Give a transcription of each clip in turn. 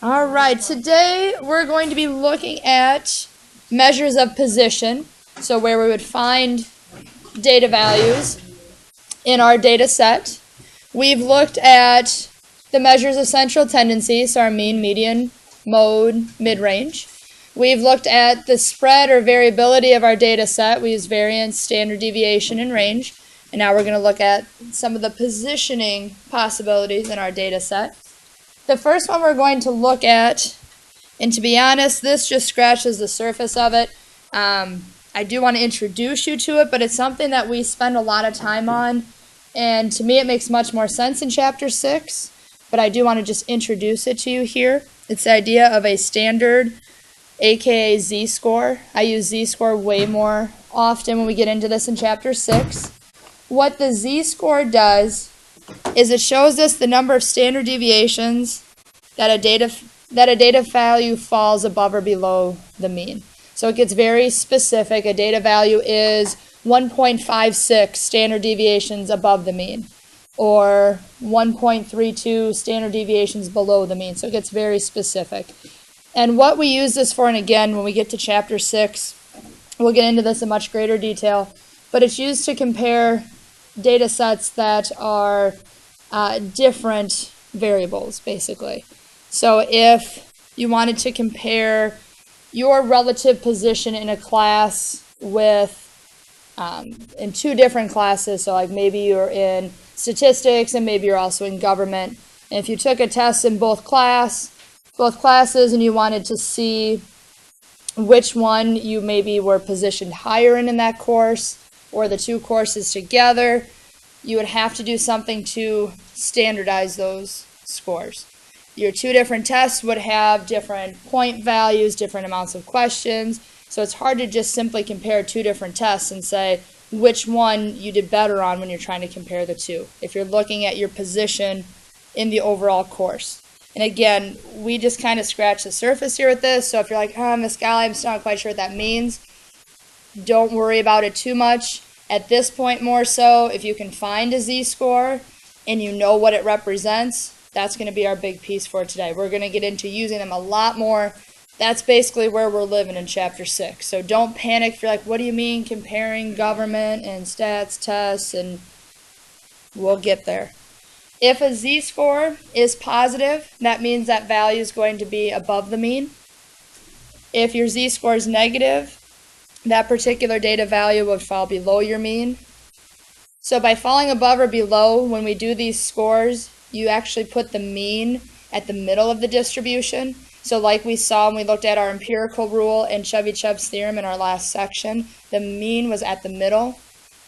All right, today we're going to be looking at measures of position, so where we would find data values in our data set. We've looked at the measures of central tendency, so our mean, median, mode, mid-range. We've looked at the spread or variability of our data set. We use variance, standard deviation, and range. And now we're going to look at some of the positioning possibilities in our data set. The first one we're going to look at, and to be honest, this just scratches the surface of it. I do want to introduce you to it, but it's something that we spend a lot of time on, and to me it makes much more sense in Chapter 6, but I do want to just introduce it to you here. It's the idea of a standard, aka z-score. I use z-score way more often when we get into this in Chapter 6. What the z-score does is it shows us the number of standard deviations that a data value falls above or below the mean. So it gets very specific. A data value is 1.56 standard deviations above the mean, or 1.32 standard deviations below the mean. So it gets very specific. And what we use this for, and again, when we get to Chapter 6, we'll get into this in much greater detail, but it's used to compare data sets that are different variables, basically. So if you wanted to compare your relative position in a class with in two different classes, so like maybe you're in statistics and maybe you're also in government, and if you took a test in both classes and you wanted to see which one you maybe were positioned higher in that course, or the two courses together, you would have to do something to standardize those scores. Your two different tests would have different point values, different amounts of questions, so it's hard to just simply compare two different tests and say which one you did better on when you're trying to compare the two, if you're looking at your position in the overall course. And again, we just kind of scratch the surface here with this, so if you're like, Miss Galley, I'm still not quite sure what that means, don't worry about it too much. At this point more so, if you can find a z-score and you know what it represents, that's going to be our big piece for today. We're going to get into using them a lot more. That's basically where we're living in Chapter 6. So don't panic if you're like, what do you mean comparing government and stats tests? And we'll get there. If a z-score is positive, that means that value is going to be above the mean. If your z-score is negative, that particular data value would fall below your mean. So by falling above or below, when we do these scores, you actually put the mean at the middle of the distribution. So like we saw when we looked at our empirical rule and Chevyshev's theorem in our last section, the mean was at the middle,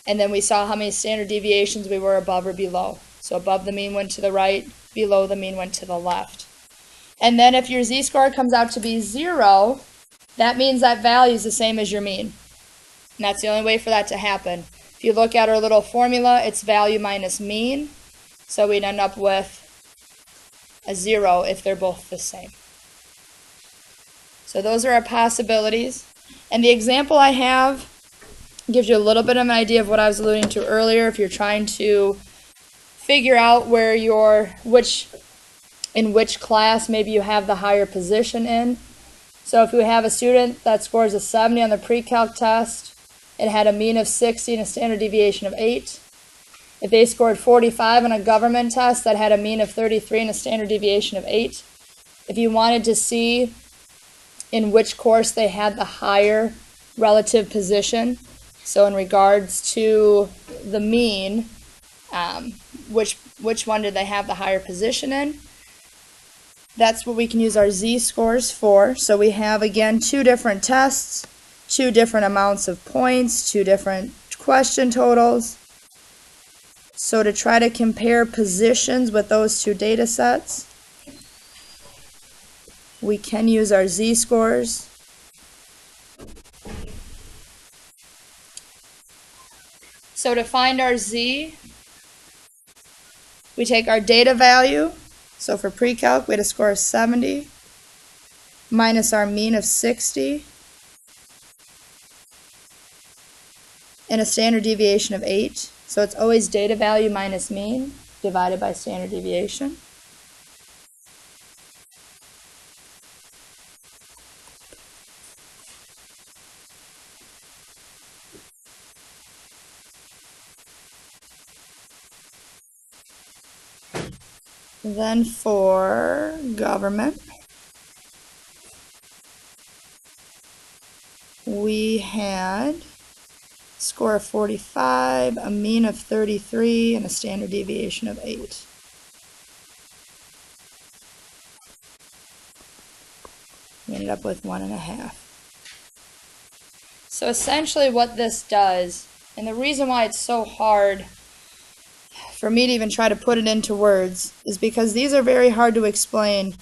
and then we saw how many standard deviations we were above or below. So above the mean went to the right, below the mean went to the left. And then if your z-score comes out to be 0, that means that value is the same as your mean. And that's the only way for that to happen. If you look at our little formula, it's value minus mean. So we'd end up with a 0 if they're both the same. So those are our possibilities. And the example I have gives you a little bit of an idea of what I was alluding to earlier. If you're trying to figure out where in which class maybe you have the higher position in. So if we have a student that scores a 70 on the pre-calc test and had a mean of 60 and a standard deviation of 8, if they scored 45 on a government test that had a mean of 33 and a standard deviation of 8, if you wanted to see in which course they had the higher relative position, so in regards to the mean, which one did they have the higher position in? That's what we can use our z-scores for. So we have, again, two different tests, two different amounts of points, two different question totals. So to try to compare positions with those two data sets, we can use our z-scores. So to find our z, we take our data value. So for pre-calc, we had a score of 70 minus our mean of 60 and a standard deviation of 8. So it's always data value minus mean divided by standard deviation. Then for government, we had score of 45, a mean of 33, and a standard deviation of 8. We ended up with 1.5. So essentially what this does, and the reason why it's so hard for me to even try to put it into words, is because these are very hard to explain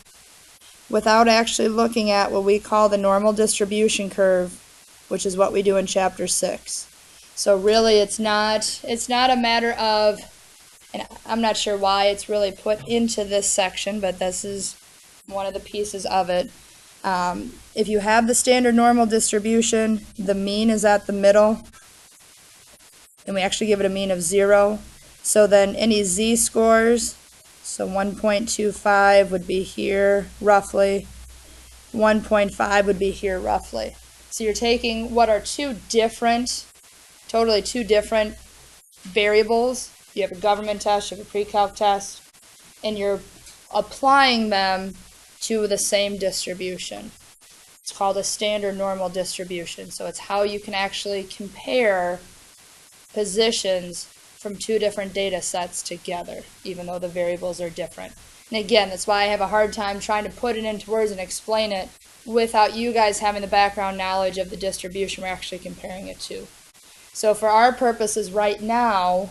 without actually looking at what we call the normal distribution curve, which is what we do in chapter 6. So really it's not a matter of, and I'm not sure why it's really put into this section, but this is one of the pieces of it. If you have the standard normal distribution, the mean is at the middle, and we actually give it a mean of 0. So then any z-scores, so 1.25 would be here roughly, 1.5 would be here roughly. So you're taking what are totally two different variables. You have a government test, you have a pre-calc test, and you're applying them to the same distribution. It's called a standard normal distribution. So it's how you can actually compare positions from two different data sets together, even though the variables are different. And again, that's why I have a hard time trying to put it into words and explain it without you guys having the background knowledge of the distribution we're actually comparing it to. So for our purposes right now,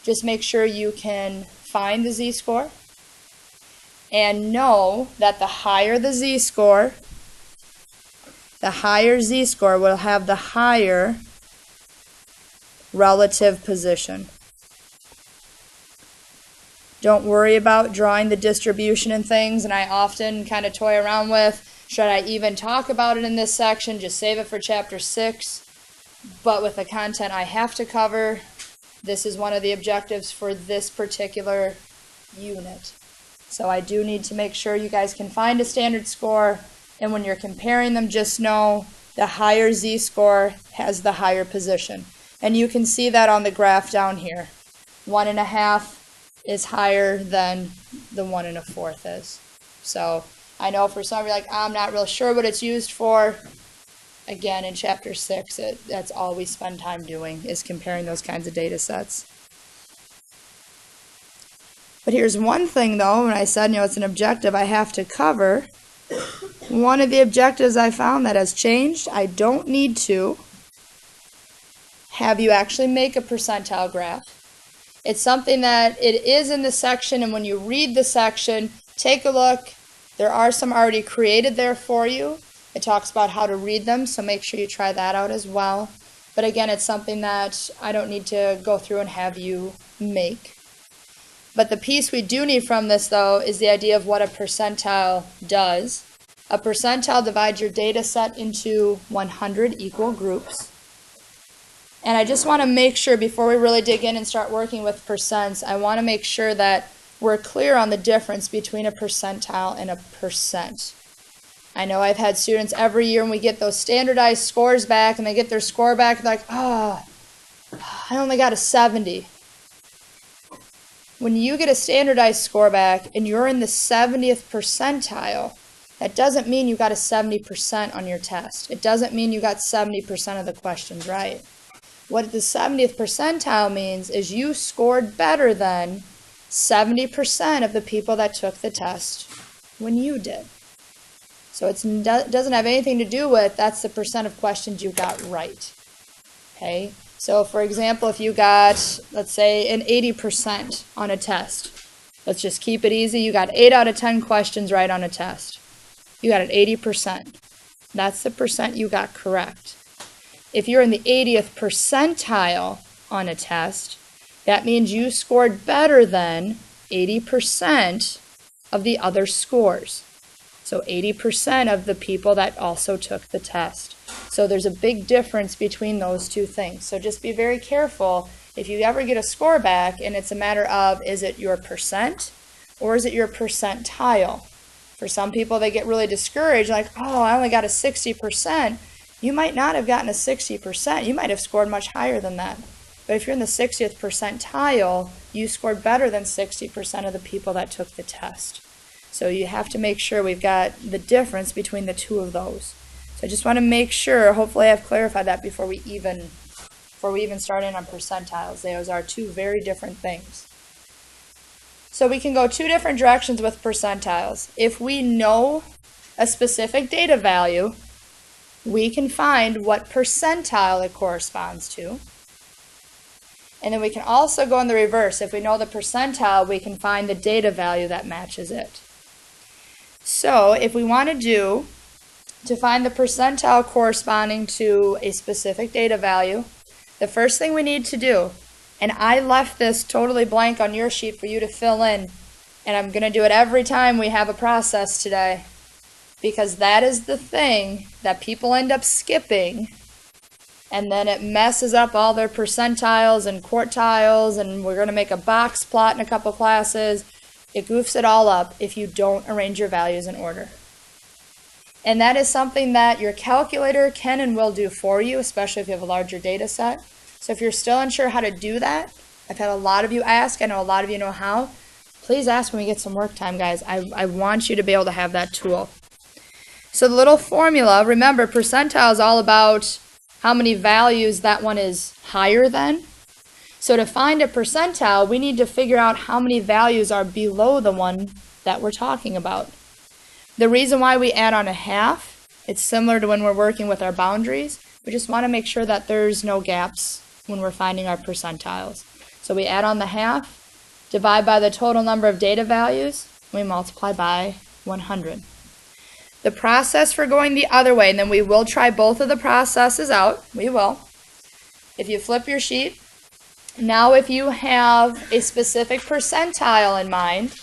just make sure you can find the z-score and know that the higher the z-score, the higher z-score will have the higher relative position. Don't worry about drawing the distribution and things, and I often kind of toy around with, should I even talk about it in this section, just save it for chapter 6. But with the content I have to cover, this is one of the objectives for this particular unit. So I do need to make sure you guys can find a standard score, and when you're comparing them, just know the higher z-score has the higher position. And you can see that on the graph down here. 1.5 is higher than the 1 1/4 is. So I know for some of you like, I'm not real sure what it's used for. Again, in chapter 6, that's all we spend time doing, is comparing those kinds of data sets. But here's one thing though, when I said, it's an objective I have to cover. One of the objectives I found that has changed, I don't need to have you actually make a percentile graph. It's something that it is in the section, and when you read the section, take a look. There are some already created there for you. It talks about how to read them, so make sure you try that out as well. But again, it's something that I don't need to go through and have you make. But the piece we do need from this, though, is the idea of what a percentile does. A percentile divides your data set into 100 equal groups. And I just want to make sure, before we really dig in and start working with percents, I want to make sure that we're clear on the difference between a percentile and a percent. I know I've had students every year when we get those standardized scores back, and they get their score back, they're like, I only got a 70. When you get a standardized score back and you're in the 70th percentile, that doesn't mean you got a 70% on your test. It doesn't mean you got 70% of the questions right. What the 70th percentile means is you scored better than 70% of the people that took the test when you did. So it doesn't have anything to do with that's the percent of questions you got right. Okay? So for example, if you got, let's say, an 80% on a test, let's just keep it easy. You got 8 out of 10 questions right on a test. You got an 80%. That's the percent you got correct. If you're in the 80th percentile on a test, that means you scored better than 80% of the other scores. So 80% of the people that also took the test. So there's a big difference between those two things. So just be very careful if you ever get a score back and it's a matter of, is it your percent or is it your percentile? For some people, they get really discouraged, like, I only got a 60%. You might not have gotten a 60%. You might have scored much higher than that. But if you're in the 60th percentile, you scored better than 60% of the people that took the test. So you have to make sure we've got the difference between the two of those. So I just want to make sure, hopefully I've clarified that before we even start in on percentiles. Those are two very different things. So we can go two different directions with percentiles. If we know a specific data value, we can find what percentile it corresponds to. And then we can also go in the reverse. If we know the percentile, we can find the data value that matches it. So if we want to find the percentile corresponding to a specific data value, the first thing we need to do, and I left this totally blank on your sheet for you to fill in, and I'm going to do it every time we have a process today, because that is the thing that people end up skipping, and then it messes up all their percentiles and quartiles, and we're going to make a box plot in a couple classes. It goofs it all up if you don't arrange your values in order. And that is something that your calculator can and will do for you, especially if you have a larger data set. So if you're still unsure how to do that, I've had a lot of you ask, I know a lot of you know how. Please ask when we get some work time, guys. I want you to be able to have that tool. So the little formula, remember, percentile is all about how many values that one is higher than. So to find a percentile, we need to figure out how many values are below the one that we're talking about. The reason why we add on a half, it's similar to when we're working with our boundaries. We just want to make sure that there's no gaps when we're finding our percentiles. So we add on the half, divide by the total number of data values, we multiply by 100. The process for going the other way, and then we will try both of the processes out, we will. If you flip your sheet, now if you have a specific percentile in mind,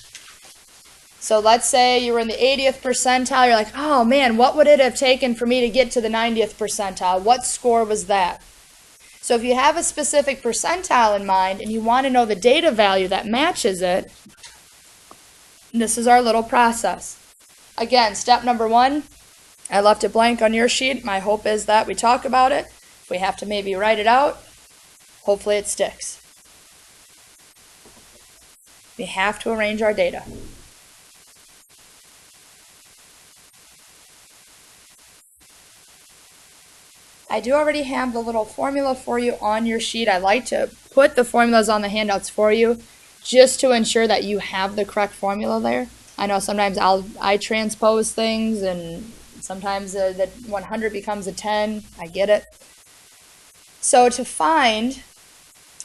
so let's say you were in the 80th percentile, you're like, oh man, what would it have taken for me to get to the 90th percentile? What score was that? So if you have a specific percentile in mind and you want to know the data value that matches it, this is our little process. Again, step number one, I left it blank on your sheet. My hope is that we talk about it. If we have to maybe write it out, hopefully it sticks. We have to arrange our data. I do already have the little formula for you on your sheet. I like to put the formulas on the handouts for you just to ensure that you have the correct formula there. I know sometimes I transpose things and sometimes the 100 becomes a 10. I get it. So to find,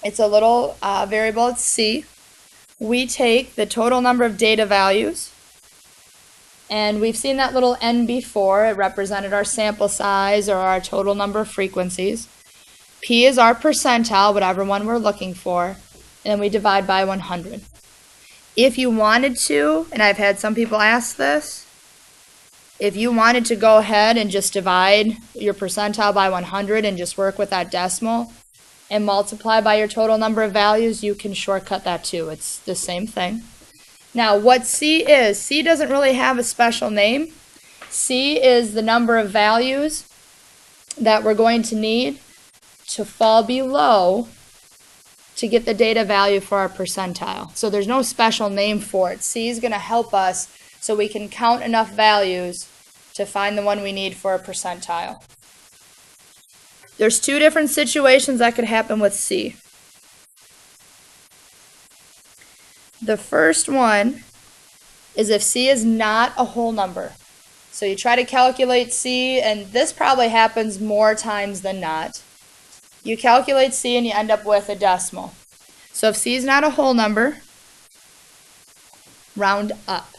it's a little variable, it's C. We take the total number of data values, and we've seen that little n before. It represented our sample size or our total number of frequencies. P is our percentile, whatever one we're looking for, and then we divide by 100. If you wanted to, and I've had some people ask this, if you wanted to go ahead and just divide your percentile by 100 and just work with that decimal and multiply by your total number of values, you can shortcut that too. It's the same thing. Now, what C is, C doesn't really have a special name. C is the number of values that we're going to need to fall below to get the data value for our percentile. So there's no special name for it. C is going to help us so we can count enough values to find the one we need for a percentile. There's two different situations that could happen with C. The first one is if C is not a whole number. So you try to calculate C, and this probably happens more times than not. You calculate C and you end up with a decimal. So if C is not a whole number, round up.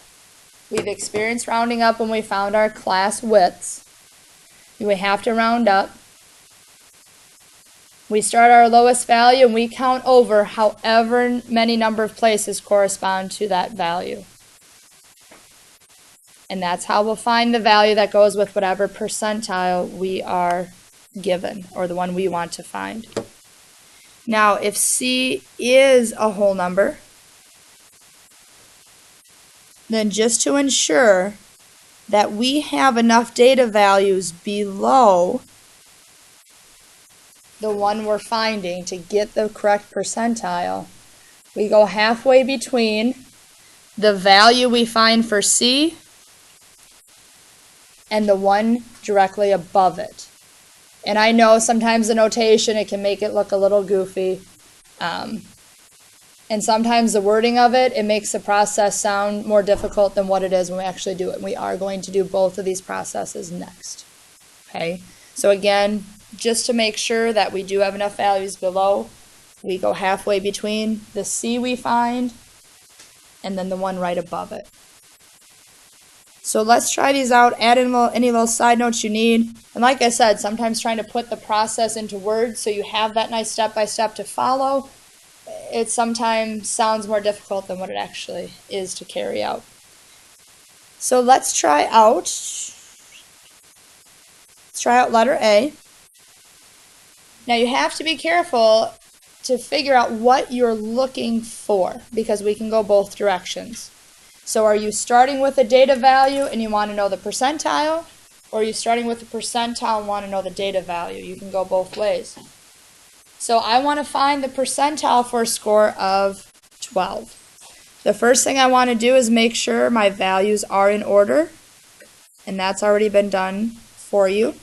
We've experienced rounding up when we found our class widths. We have to round up. We start our lowest value and we count over however many number of places correspond to that value. And that's how we'll find the value that goes with whatever percentile we are given, or the one we want to find. Now, if C is a whole number, then just to ensure that we have enough data values below the one we're finding to get the correct percentile, we go halfway between the value we find for C and the one directly above it. And I know sometimes the notation, it can make it look a little goofy. And sometimes the wording of it makes the process sound more difficult than what it is when we actually do it. And we are going to do both of these processes next. Okay, so again, just to make sure that we do have enough values below, we go halfway between the C we find and then the one right above it. So let's try these out, add in any little side notes you need. And like I said, sometimes trying to put the process into words so you have that nice step-by-step to follow, it sometimes sounds more difficult than what it actually is to carry out. So let's try out letter A. Now you have to be careful to figure out what you're looking for because we can go both directions. So are you starting with a data value and you want to know the percentile, or are you starting with the percentile and want to know the data value? You can go both ways. So I want to find the percentile for a score of 12. The first thing I want to do is make sure my values are in order, and that's already been done for you.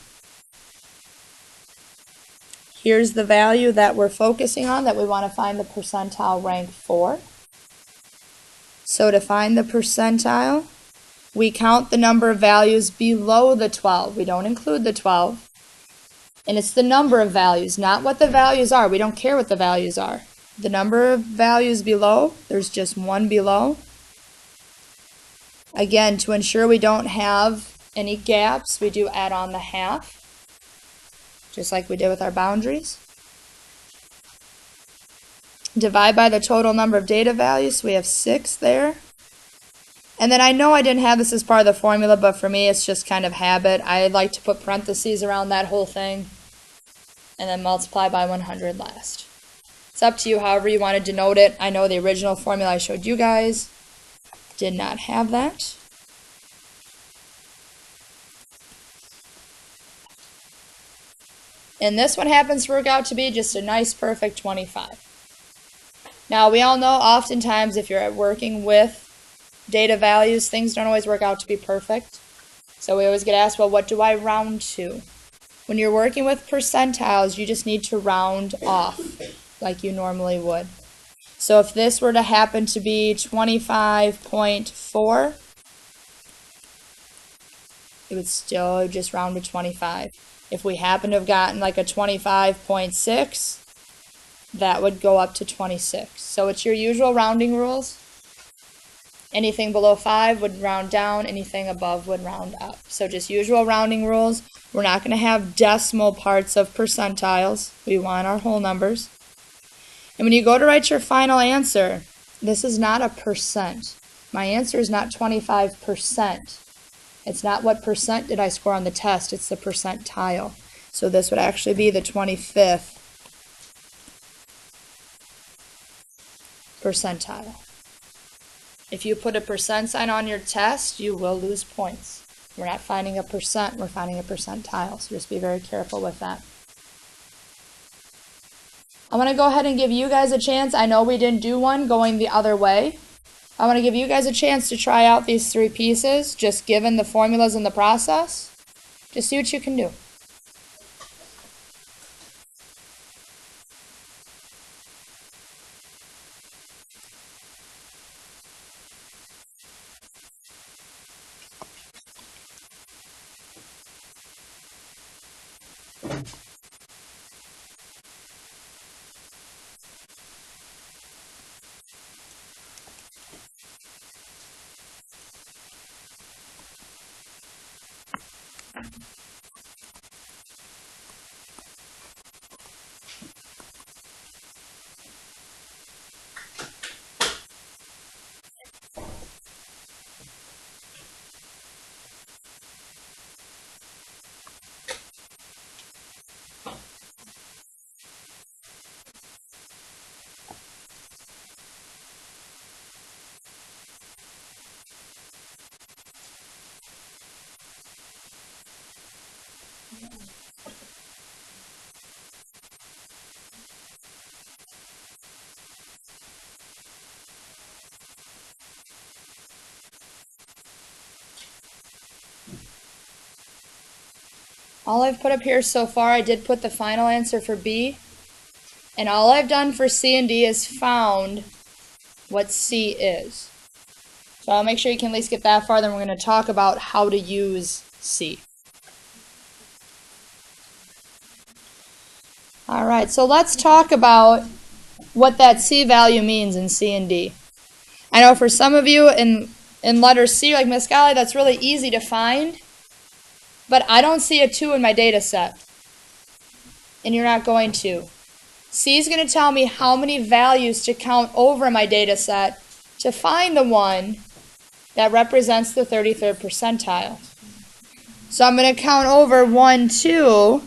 Here's the value that we're focusing on that we want to find the percentile rank for. So to find the percentile, we count the number of values below the 12. We don't include the 12. And it's the number of values, not what the values are. We don't care what the values are. The number of values below, there's just one below. Again, to ensure we don't have any gaps, we do add on the half, just like we did with our boundaries. Divide by the total number of data values, so we have 6 there. And then I know I didn't have this as part of the formula, but for me it's just kind of habit. I like to put parentheses around that whole thing and then multiply by 100 last. It's up to you however you want to denote it. I know the original formula I showed you guys did not have that. And this one happens to work out to be just a nice perfect 25. Now we all know oftentimes if you're working with data values, things don't always work out to be perfect. So we always get asked, well, what do I round to? When you're working with percentiles, you just need to round off like you normally would. So if this were to happen to be 25.4, it would still just round to 25. If we happen to have gotten like a 25.6, that would go up to 26. So it's your usual rounding rules. Anything below 5 would round down, anything above would round up. So just usual rounding rules. We're not going to have decimal parts of percentiles. We want our whole numbers. And when you go to write your final answer, this is not a percent. My answer is not 25%. It's not what percent did I score on the test, it's the percentile. So this would actually be the 25th percentile. If you put a percent sign on your test, you will lose points. We're not finding a percent, we're finding a percentile. So just be very careful with that. I want to go ahead and give you guys a chance. I know we didn't do one going the other way. I want to give you guys a chance to try out these 3 pieces, just given the formulas and the process. Just see what you can do. All I've put up here so far, I did put the final answer for B. And all I've done for C and D is found what C is. So I'll make sure you can at least get that far, then we're going to talk about how to use C. Alright, so let's talk about what that C value means in C and D. I know for some of you in letter C, like Miss Golly, that's really easy to find, but I don't see a 2 in my data set. And you're not going to. C is going to tell me how many values to count over my data set to find the one that represents the 33rd percentile. So I'm going to count over 1, 2,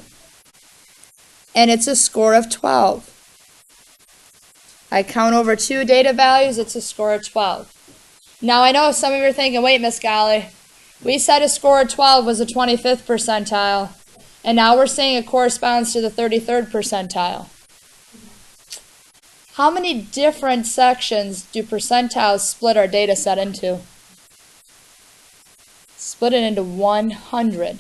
and it's a score of 12. I count over 2 data values, it's a score of 12. Now I know some of you are thinking, wait, Miss Golly, we said a score of 12 was the 25th percentile, and now we're saying it corresponds to the 33rd percentile. How many different sections do percentiles split our data set into? Split it into 100.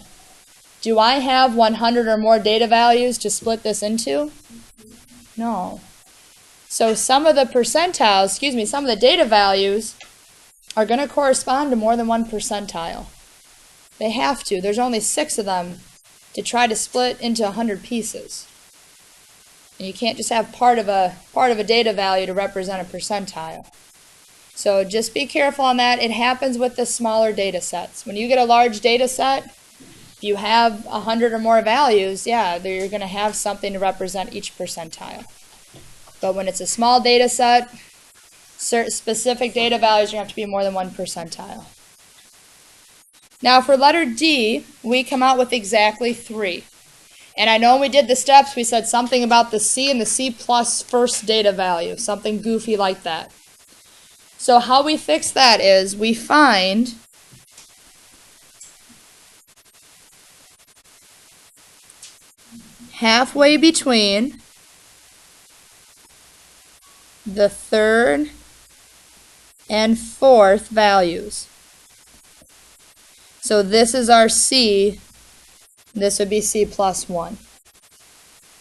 Do I have 100 or more data values to split this into? No. So some of the percentiles, some of the data values are going to correspond to more than one percentile. They have to. There's only 6 of them to try to split into 100 pieces. And you can't just have part of a data value to represent a percentile. So just be careful on that. It happens with the smaller data sets. When you get a large data set, if you have 100 or more values, yeah, you're going to have something to represent each percentile. But when it's a small data set, certain specific data values are going to have to be more than one percentile. Now for letter D, we come out with exactly 3. And I know when we did the steps, we said something about the C and the C plus first data value, something goofy like that. So how we fix that is we find halfway between the 3rd and 4th values. So this is our C. This would be C plus 1.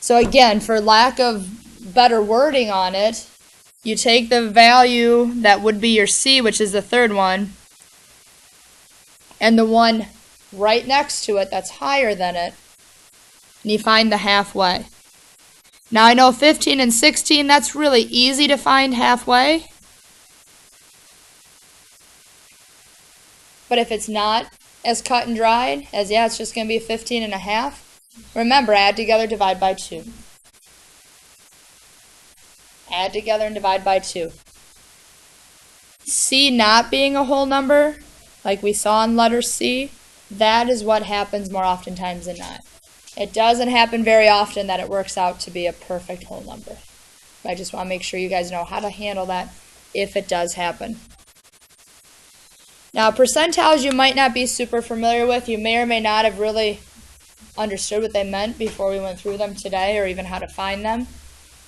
So again, for lack of better wording on it, you take the value that would be your C, which is the 3rd one, and the one right next to it that's higher than it, and you find the halfway. Now I know 15 and 16, that's really easy to find halfway. But if it's not as cut and dried as, yeah, it's just going to be 15 and a half, remember, add together, divide by 2. Add together and divide by 2. C not being a whole number, like we saw in letter C, that is what happens more oftentimes than not. It doesn't happen very often that it works out to be a perfect whole number. But I just want to make sure you guys know how to handle that if it does happen. Now, percentiles you might not be super familiar with. You may or may not have really understood what they meant before we went through them today, or even how to find them.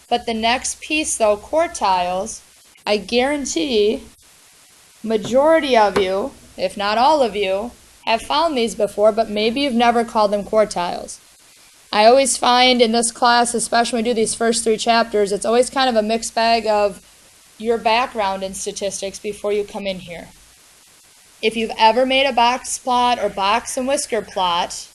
But the next piece, though, quartiles, I guarantee majority of you, if not all of you, have found these before, but maybe you've never called them quartiles. I always find in this class, especially when we do these first 3 chapters, it's always kind of a mixed bag of your background in statistics before you come in here. If you've ever made a box plot or box and whisker plot,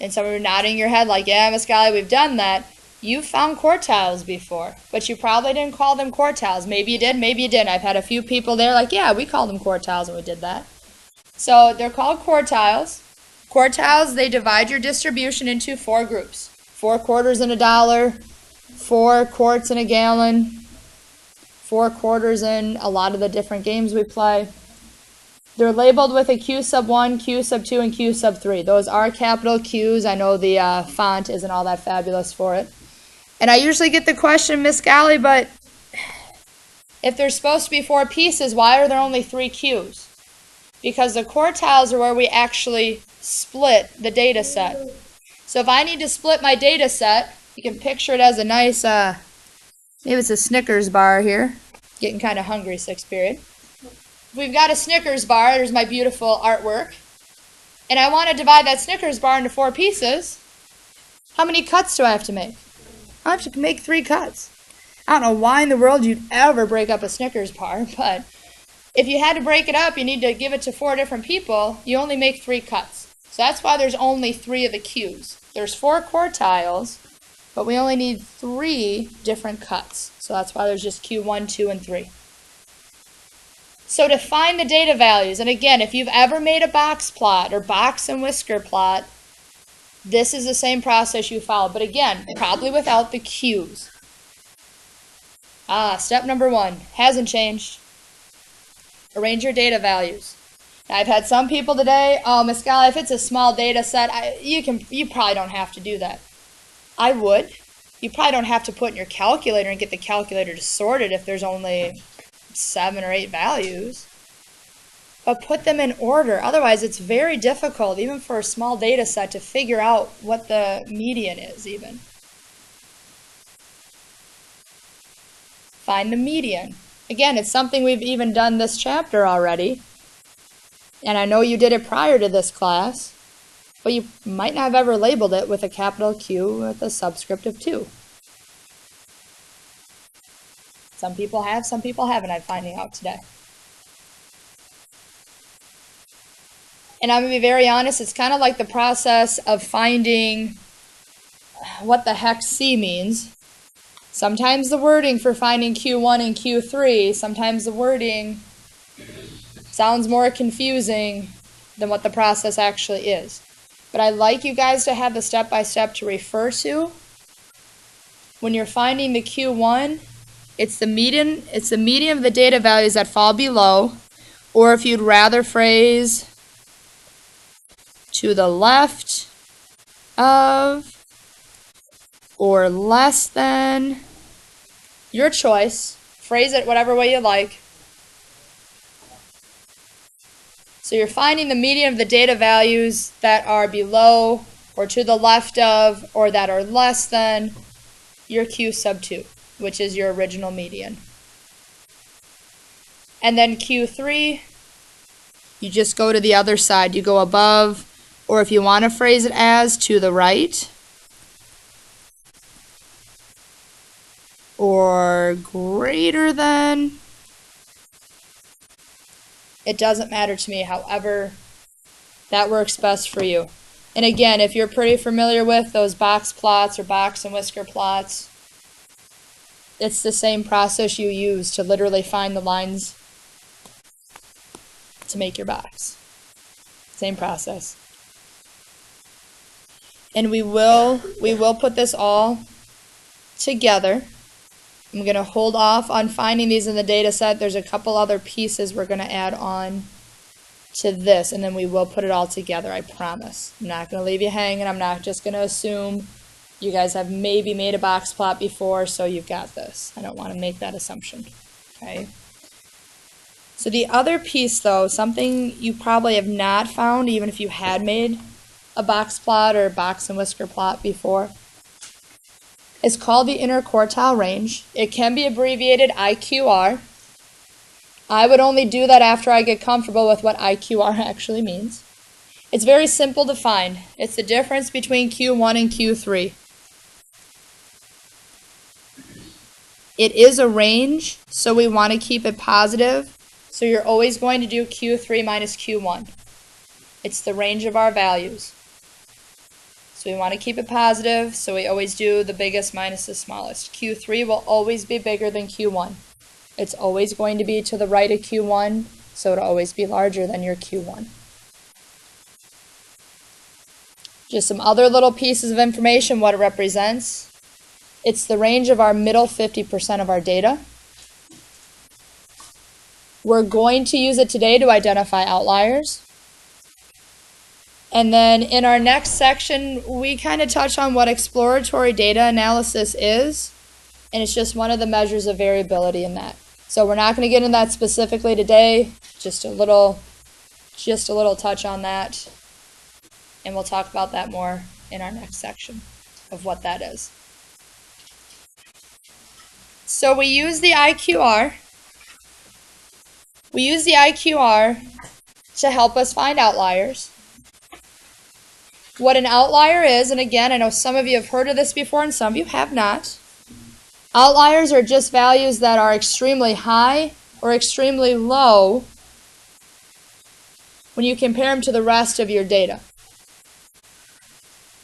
and some of you are nodding your head like, yeah, Miss Golly, we've done that, you've found quartiles before, but you probably didn't call them quartiles. Maybe you did, maybe you didn't. I've had a few people there like, yeah, we called them quartiles when we did that. So they're called quartiles. Quartiles, they divide your distribution into 4 groups. 4 quarters in a dollar, 4 quarts in a gallon, 4 quarters in a lot of the different games we play. They're labeled with a Q sub 1, Q sub 2, and Q sub 3. Those are capital Qs. I know the font isn't all that fabulous for it. And I usually get the question, Miss Golly, but if there's supposed to be 4 pieces, why are there only 3 Qs? Because the quartiles are where we actually split the data set. So if I need to split my data set, you can picture it as a nice, maybe it's a Snickers bar here. Getting kind of hungry, 6th period. We've got a Snickers bar. There's my beautiful artwork. and I want to divide that Snickers bar into 4 pieces, how many cuts do I have to make? I have to make 3 cuts. I don't know why in the world you'd ever break up a Snickers bar, but if you had to break it up, you need to give it to 4 different people, you only make 3 cuts. So that's why there's only 3 of the Qs. There's 4 quartiles, but we only need 3 different cuts. So that's why there's just Q1, 2, and 3. So to find the data values, and again, if you've ever made a box plot or box and whisker plot, this is the same process you follow. But again, probably without the Qs. Step number 1 hasn't changed. Arrange your data values. Now, I've had some people today, Miss Scala, if it's a small data set, you probably don't have to do that. I would. You probably don't have to put in your calculator and get the calculator to sort it if there's only 7 or 8 values. But put them in order. Otherwise, it's very difficult, even for a small data set, to figure out what the median is even. Find the median. Again, it's something we've even done this chapter already. And I know you did it prior to this class, but you might not have ever labeled it with a capital Q with a subscript of 2. Some people have, some people haven't, I'm finding out today. And I'm going to be very honest, it's kind of like the process of finding what the heck C means. Sometimes the wording for finding Q1 and Q3, sometimes the wording sounds more confusing than what the process actually is. But I'd like you guys to have the step-by-step to refer to. When you're finding the Q1, it's the median of the data values that fall below, or if you'd rather phrase to the left of or less than, your choice. Phrase it whatever way you like. So you're finding the median of the data values that are below or to the left of or that are less than your Q sub 2, which is your original median. And then Q3, you just go to the other side. You go above, or if you want to phrase it as to the right, or greater than. It doesn't matter to me, however that works best for you. And again, if you're pretty familiar with those box plots or box and whisker plots, it's the same process you use to literally find the lines to make your box. Same process. And we will put this all together. I'm going to hold off on finding these in the data set. There's a couple other pieces we're going to add on to this, and then we will put it all together, I promise. I'm not going to leave you hanging. I'm not just going to assume you guys have maybe made a box plot before, so you've got this. I don't want to make that assumption. Okay. So the other piece, though, something you probably have not found, even if you had made a box plot or a box and whisker plot before, is called the interquartile range. It can be abbreviated IQR. I would only do that after I get comfortable with what IQR actually means. It's very simple to find. It's the difference between Q1 and Q3. It is a range, so we want to keep it positive. So you're always going to do Q3 minus Q1. It's the range of our values. So we want to keep it positive, so we always do the biggest minus the smallest. Q3 will always be bigger than Q1. It's always going to be to the right of Q1, so it'll always be larger than your Q1. Just some other little pieces of information, what it represents. It's the range of our middle 50% of our data. We're going to use it today to identify outliers. And then in our next section, we kind of touch on what exploratory data analysis is, and it's just one of the measures of variability in that. So we're not going to get into that specifically today, just a little touch on that, and we'll talk about that more in our next section of what that is. So we use the IQR. We use the IQR to help us find outliers. What an outlier is, and again, I know some of you have heard of this before and some of you have not. Outliers are just values that are extremely high or extremely low when you compare them to the rest of your data.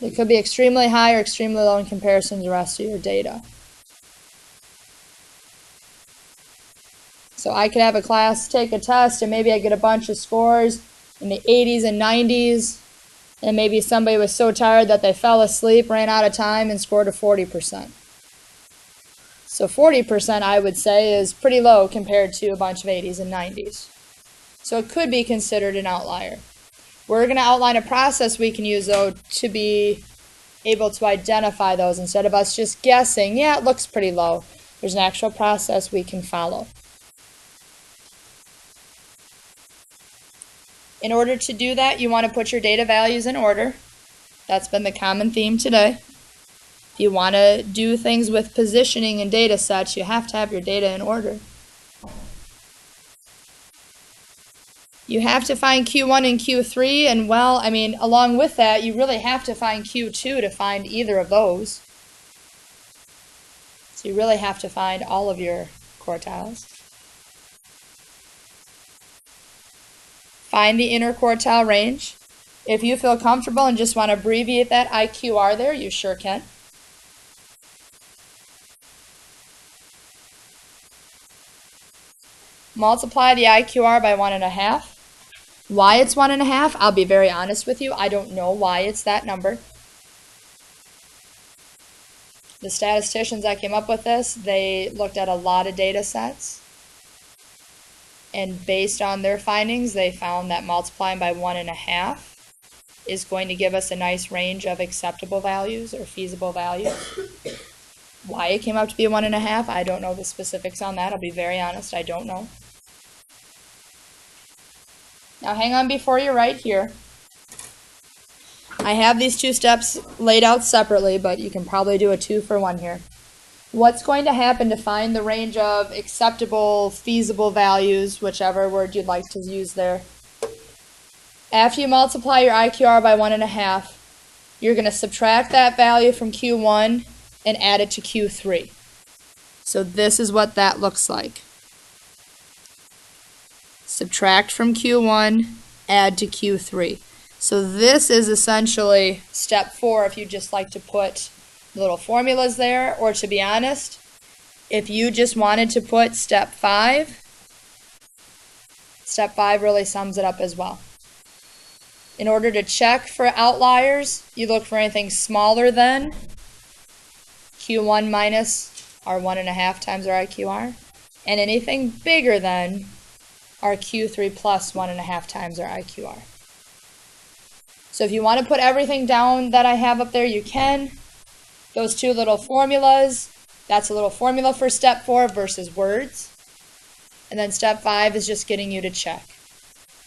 They could be extremely high or extremely low in comparison to the rest of your data. So I could have a class take a test and maybe I get a bunch of scores in the 80s and 90s, and maybe somebody was so tired that they fell asleep, ran out of time, and scored a 40%. So 40% I would say is pretty low compared to a bunch of 80s and 90s. So it could be considered an outlier. We're going to outline a process we can use, though, to be able to identify those instead of us just guessing, yeah, it looks pretty low. There's an actual process we can follow. In order to do that, you want to put your data values in order. That's been the common theme today. If you want to do things with positioning and data sets, you have to have your data in order. You have to find Q1 and Q3, and well, I mean, along with that, you really have to find Q2 to find either of those. So you really have to find all of your quartiles. Find the interquartile range. If you feel comfortable and just want to abbreviate that IQR there, you sure can. Multiply the IQR by 1.5. Why it's 1.5, I'll be very honest with you. I don't know why it's that number. The statisticians that came up with this, they looked at a lot of data sets. And based on their findings, they found that multiplying by 1.5 is going to give us a nice range of acceptable values or feasible values. Why it came up to be 1.5, I don't know the specifics on that. I'll be very honest, I don't know. Now hang on before you write here. I have these two steps laid out separately, but you can probably do a 2-for-1 here. What's going to happen to find the range of acceptable, feasible values, whichever word you'd like to use there? After you multiply your IQR by 1.5, you're going to subtract that value from Q1 and add it to Q3. So this is what that looks like. Subtract from Q1, add to Q3. So this is essentially step 4 if you just like to put little formulas there, or to be honest, if you just wanted to put step 5 really sums it up as well. In order to check for outliers, you look for anything smaller than Q1 minus our 1.5 times our IQR, and anything bigger than our Q3 plus 1.5 times our IQR. So if you want to put everything down that I have up there, you can. Those two little formulas, that's a little formula for step 4 versus words. And then step 5 is just getting you to check.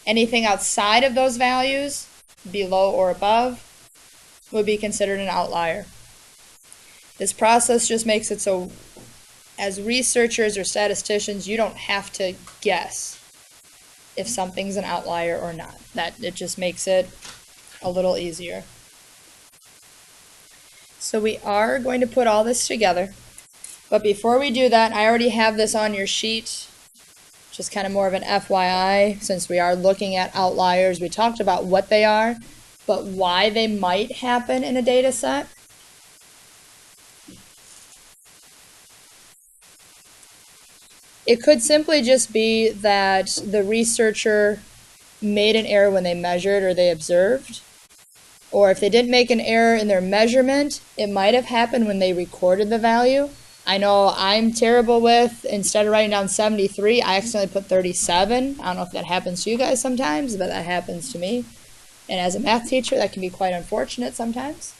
Anything outside of those values, below or above, would be considered an outlier. This process just makes it so as researchers or statisticians, you don't have to guess if something's an outlier or not. It just makes it a little easier. So we are going to put all this together. But before we do that, I already have this on your sheet, just kind of more of an FYI, since we are looking at outliers. We talked about what they are, but why they might happen in a data set. It could simply just be that the researcher made an error when they measured or they observed. Or if they didn't make an error in their measurement, it might have happened when they recorded the value. I know I'm terrible with, instead of writing down 73, I accidentally put 37. I don't know if that happens to you guys sometimes, but that happens to me. And as a math teacher, that can be quite unfortunate sometimes.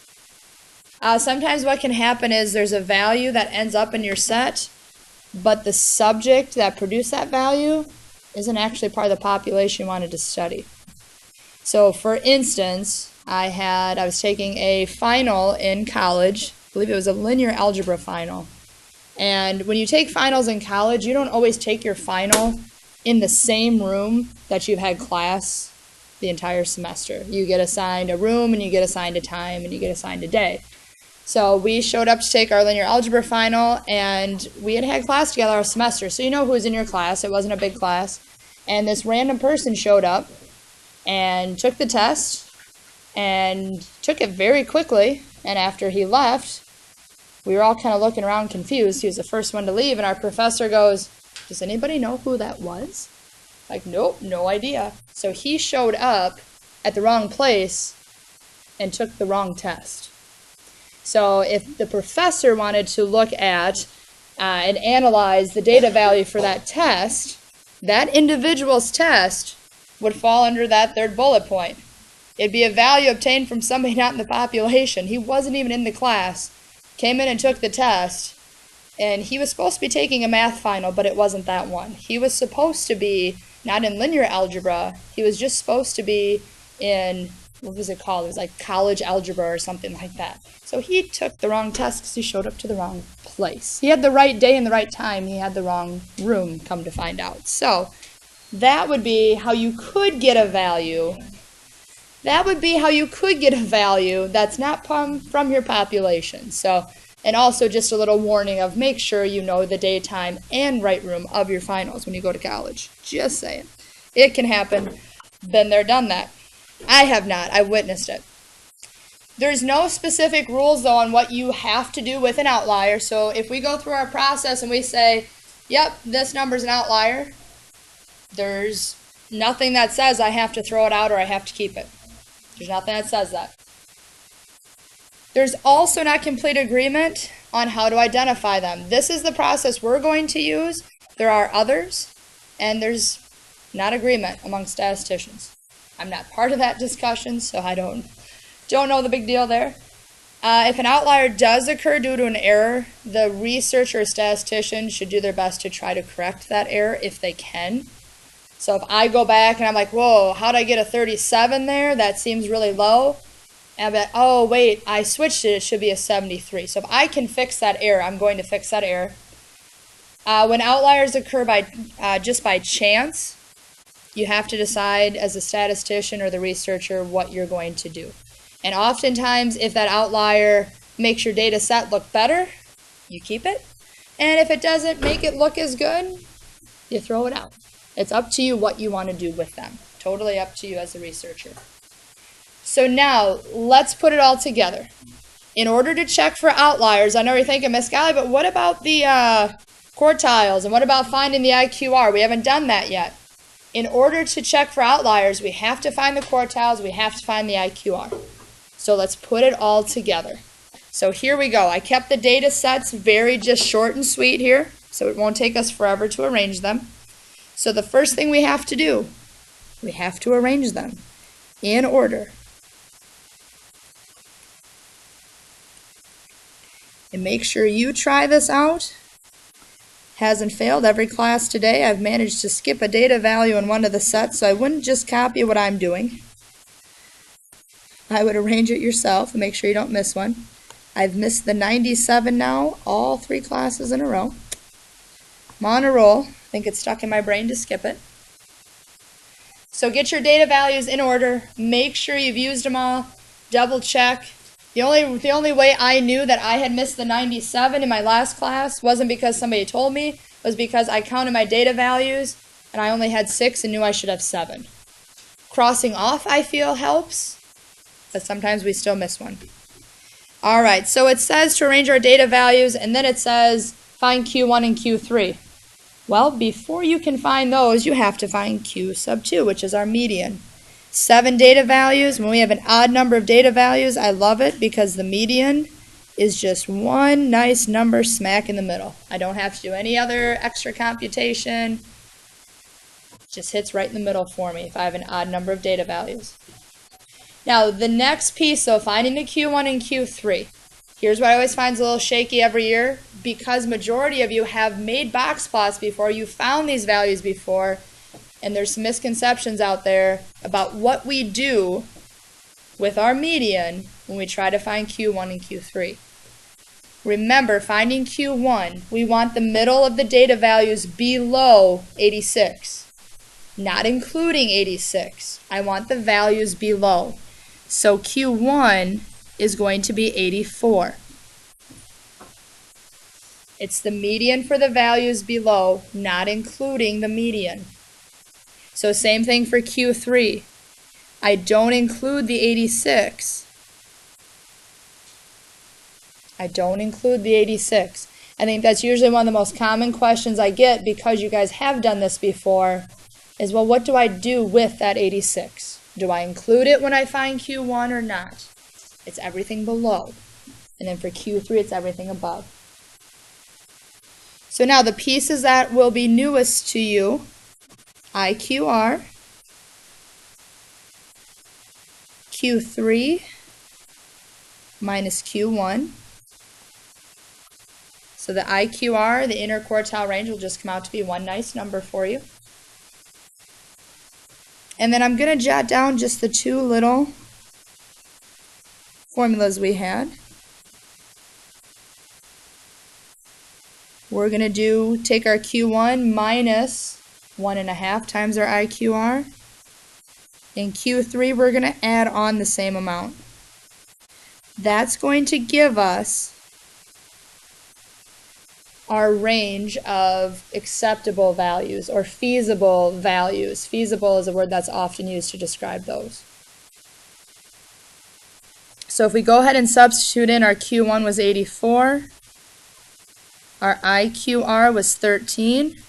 Sometimes what can happen is there's a value that ends up in your set, but the subject that produced that value isn't actually part of the population you wanted to study. So for instance, I was taking a final in college. I believe it was a linear algebra final. And when you take finals in college, you don't always take your final in the same room that you've had class the entire semester. You get assigned a room, and you get assigned a time, and you get assigned a day. So we showed up to take our linear algebra final, and we had class together our semester. So you know who was in your class. It wasn't a big class. And this random person showed up and took the test and took it very quickly. And after he left, we were all kind of looking around confused. He was the first one to leave, and our professor goes, "Does anybody know who that was?" Like, nope, no idea. So he showed up at the wrong place and took the wrong test. So if the professor wanted to look at and analyze the data value for that test, that individual's test would fall under that third bullet point. It'd be a value obtained from somebody not in the population. He wasn't even in the class, came in and took the test, and he was supposed to be taking a math final, but it wasn't that one. He was supposed to be not in linear algebra, he was just supposed to be in, what was it called? It was like college algebra or something like that. So he took the wrong test because he showed up to the wrong place. He had the right day and the right time. He had the wrong room, come to find out. So that would be how you could get a value. That would be how you could get a value that's not from your population. So, and also just a little warning of make sure you know the day, time, and right room of your finals when you go to college. Just saying. It can happen. Been there, done that. I have not. I've witnessed it. There's no specific rules, though, on what you have to do with an outlier. So if we go through our process and we say, yep, this number's an outlier, there's nothing that says I have to throw it out or I have to keep it. There's nothing that says that. There's also not complete agreement on how to identify them. This is the process we're going to use. There are others, and there's not agreement among statisticians. I'm not part of that discussion, so I don't know the big deal there. If an outlier does occur due to an error, the researcher or statistician should do their best to try to correct that error if they can. So if I go back and I'm like, whoa, how'd I get a 37 there? That seems really low. And I'm like, oh, wait, I switched it. It should be a 73. So if I can fix that error, I'm going to fix that error. When outliers occur just by chance, you have to decide as a statistician or the researcher what you're going to do. And oftentimes, if that outlier makes your data set look better, you keep it. And if it doesn't make it look as good, you throw it out. It's up to you what you want to do with them. Totally up to you as a researcher. So now, let's put it all together. In order to check for outliers, I know you're thinking, Miss Golly, but what about the quartiles? And what about finding the IQR? We haven't done that yet. In order to check for outliers, we have to find the quartiles, we have to find the IQR. So let's put it all together. So here we go. I kept the data sets very just short and sweet here, so it won't take us forever to arrange them. So the first thing we have to do, we have to arrange them in order. And make sure you try this out. Hasn't failed every class today. I've managed to skip a data value in one of the sets, so I wouldn't just copy what I'm doing. I would arrange it yourself and make sure you don't miss one. I've missed the 97 now, all 3 classes in a row. I'm on a roll. I think it's stuck in my brain to skip it. So get your data values in order. Make sure you've used them all. Double check. The only way I knew that I had missed the 97 in my last class wasn't because somebody told me. It was because I counted my data values and I only had 6 and knew I should have 7. Crossing off, I feel, helps, but sometimes we still miss one. Alright, so it says to arrange our data values, and then it says find Q1 and Q3. Well, before you can find those, you have to find Q sub 2, which is our median. 7 data values. When we have an odd number of data values, I love it because the median is just one nice number smack in the middle. I don't have to do any other extra computation. It just hits right in the middle for me if I have an odd number of data values. Now, the next piece, so finding the Q1 and Q3. Here's what I always find is a little shaky every year. Because majority of you have made box plots before, you found these values before, and there's some misconceptions out there about what we do with our median when we try to find Q1 and Q3. Remember, finding Q1, we want the middle of the data values below 86. not including 86. I want the values below. So Q1 is going to be 84. It's the median for the values below, not including the median. So same thing for Q3. I don't include the 86. I don't include the 86. I think that's usually one of the most common questions I get, because you guys have done this before, is, well, what do I do with that 86? Do I include it when I find Q1 or not? It's everything below. And then for Q3, it's everything above. So now the pieces that will be newest to you, IQR, Q3 minus Q1. So the IQR, the interquartile range, will just come out to be one nice number for you. And then I'm going to jot down just the two little formulas we had. We're going to take our Q1 minus 1.5 times our IQR. In Q3, we're going to add on the same amount. That's going to give us our range of acceptable values or feasible values. Feasible is a word that's often used to describe those. So if we go ahead and substitute in, our Q1 was 84, our IQR was 13.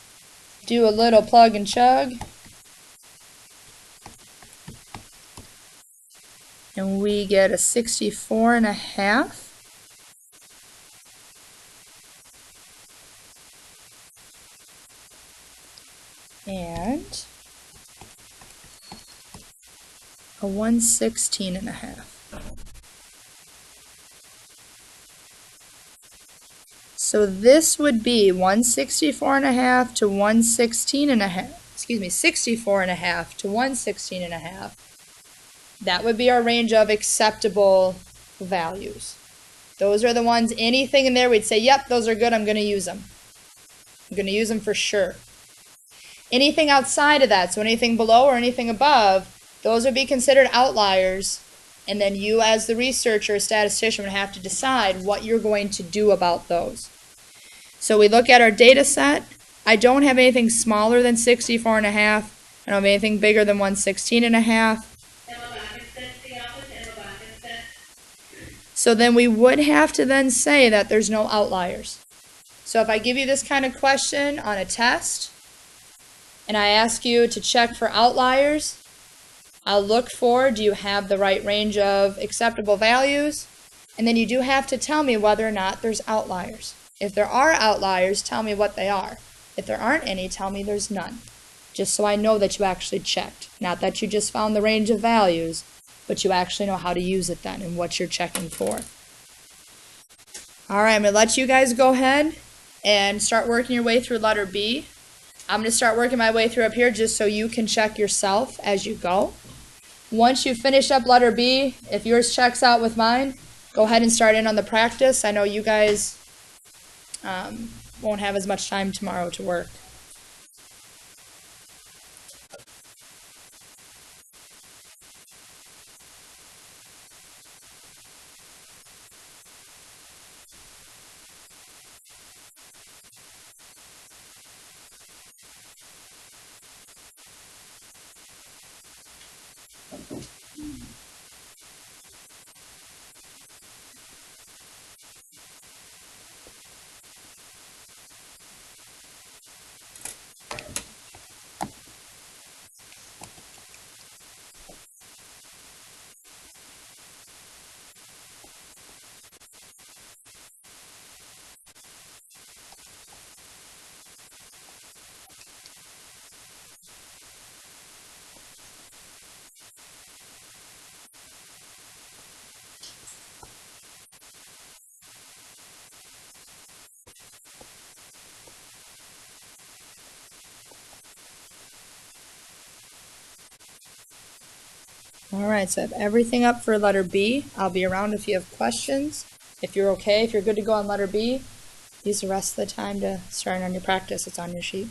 Do a little plug and chug. And we get a 64.5. And a 116.5. So this would be 164.5 to 116.5. Excuse me, 64.5 to 116.5. That would be our range of acceptable values. Those are the ones, anything in there we'd say, yep, those are good, I'm going to use them. I'm going to use them for sure. Anything outside of that, so anything below or anything above, those would be considered outliers, and then you as the researcher or statistician would have to decide what you're going to do about those. So we look at our data set. I don't have anything smaller than 64.5. I don't have anything bigger than 116.5. So then we would have to then say that there's no outliers. So if I give you this kind of question on a test, and I ask you to check for outliers, I'll look for, do you have the right range of acceptable values? And then you do have to tell me whether or not there's outliers. If there are outliers, tell me what they are. If there aren't any, tell me there's none. Just so I know that you actually checked. Not that you just found the range of values, but you actually know how to use it then and what you're checking for. Alright, I'm going to let you guys go ahead and start working your way through letter B. I'm going to start working my way through up here just so you can check yourself as you go. Once you finish up letter B, if yours checks out with mine, go ahead and start in on the practice. I know you guys won't have as much time tomorrow to work. Alright, so I have everything up for letter B. I'll be around if you have questions. If you're okay, if you're good to go on letter B, use the rest of the time to start on your practice. It's on your sheet.